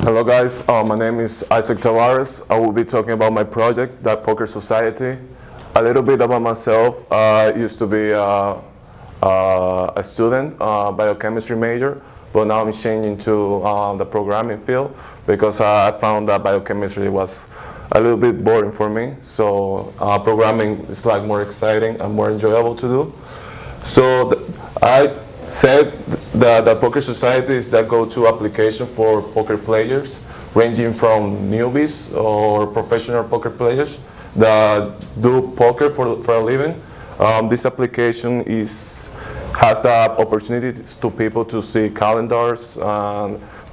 Hello guys, my name is Isaac Tavares. I will be talking about my project, the Poker Society. A little bit about myself. I used to be a student, biochemistry major, but now I'm changing to the programming field because I found that biochemistry was a little bit boring for me. So programming is like more exciting and more enjoyable to do. So I said that the Poker Society is the go-to application for poker players, ranging from newbies or professional poker players that do poker for a living. This application has the opportunity to people to see calendars,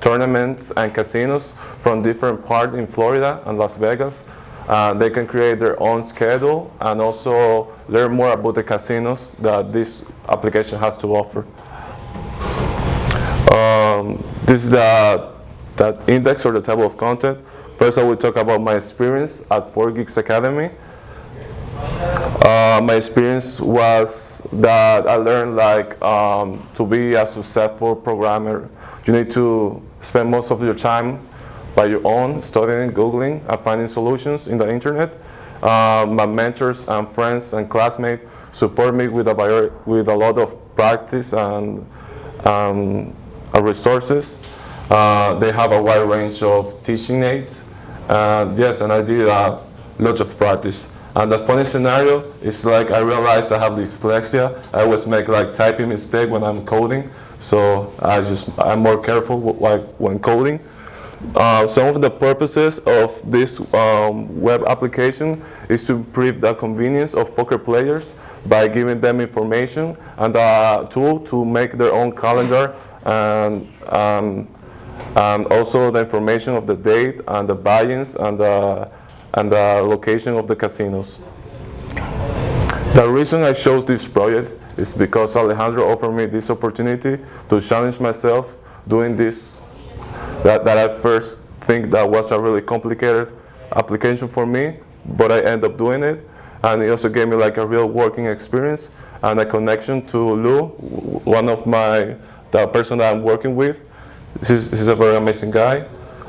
tournaments, and casinos from different parts in Florida and Las Vegas. They can create their own schedule and also learn more about the casinos that this application has to offer. This is the index or the table of content. First, I will talk about my experience at 4Geeks Academy. My experience was that I learned to be a successful programmer, you need to spend most of your time by your own, studying, Googling, and finding solutions in the internet. My mentors and friends and classmates support me with a lot of practice and resources. They have a wide range of teaching aids. Yes, and I did a lot of practice. And the funny scenario is I realized I have dyslexia. I always make typing mistake when I'm coding, so I'm more careful when coding. Some of the purposes of this web application is to improve the convenience of poker players by giving them information and a tool to make their own calendar and also the information of the date and the buy-ins and the location of the casinos. The reason I chose this project is because Alejandro offered me this opportunity to challenge myself doing this that I first think that was a really complicated application for me, but I ended up doing it. And it also gave me a real working experience and a connection to Lou, one of the person that I'm working with. He's a very amazing guy.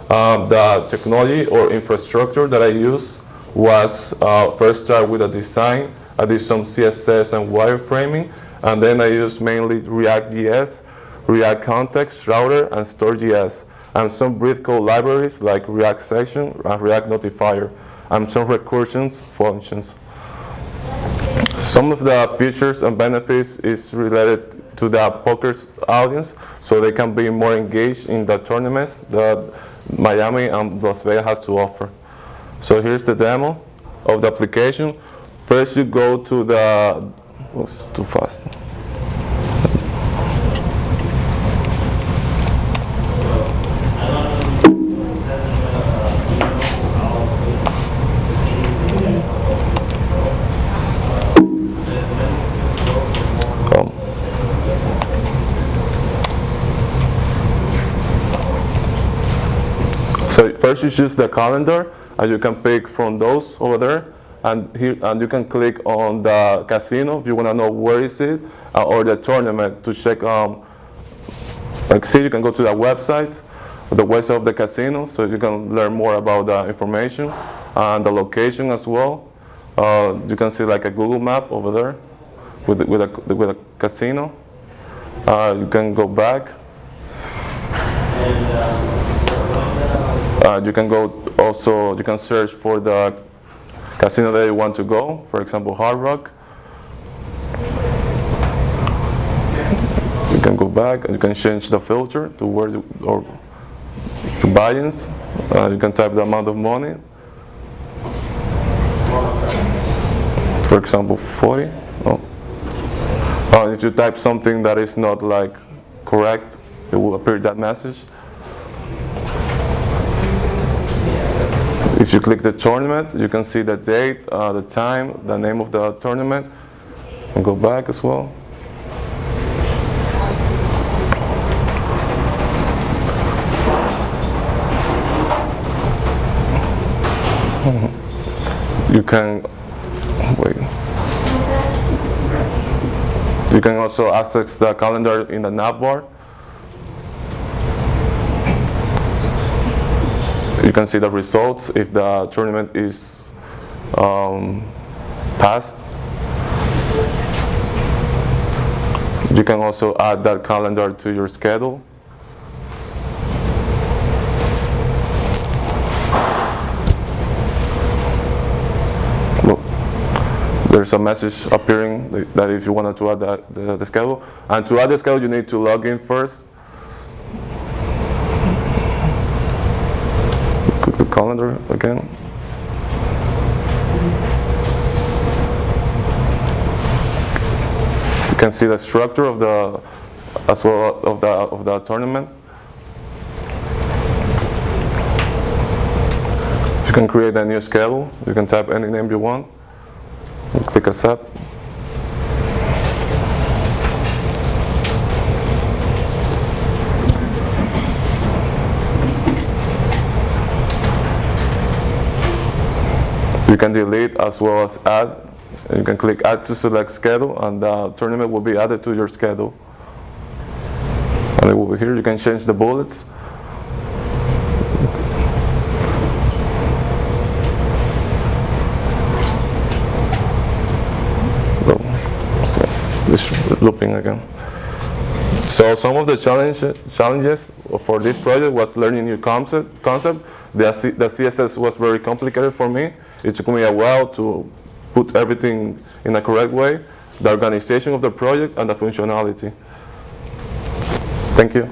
The technology or infrastructure that I use was first start with a design. I did some CSS and wireframing, and then I used mainly React.js, React Context Router, and Store.js, and some brief code libraries like React Section and React Notifier, and some recursion functions. Some of the features and benefits is related to the poker audience, so they can be more engaged in the tournaments that Miami and Las Vegas has to offer. So here's the demo of the application. First you go to the, this is too fast. So first you choose the calendar, and you can pick from those over there, and you can click on the casino if you want to know where is it, or the tournament to check. You can go to the website of the casino, so you can learn more about the information and the location as well. You can see a Google map over there with a casino. You can go back. You can search for the casino that you want to go, for example, Hard Rock. You can go back and you can change the filter to or to buy-ins. You can type the amount of money. For example, 40. If you type something that is not correct, it will appear that message. If you click the tournament, you can see the date, the time, the name of the tournament, and go back as well. You can You can also access the calendar in the nav bar. You can see the results if the tournament is passed. You can also add that calendar to your schedule. Look, there's a message appearing that if you wanted to add the schedule. And to add the schedule, you need to log in first. Click the calendar again. You can see the structure of the of the tournament. You can create a new schedule. You can type any name you want. Click accept. You can delete as well as add. You can click add to select schedule, and the tournament will be added to your schedule. And it will be here. You can change the bullets. So, this is looping again. So some of the challenges for this project was learning new concept. The CSS was very complicated for me. It took me a while to put everything in a correct way, the organization of the project and the functionality. Thank you.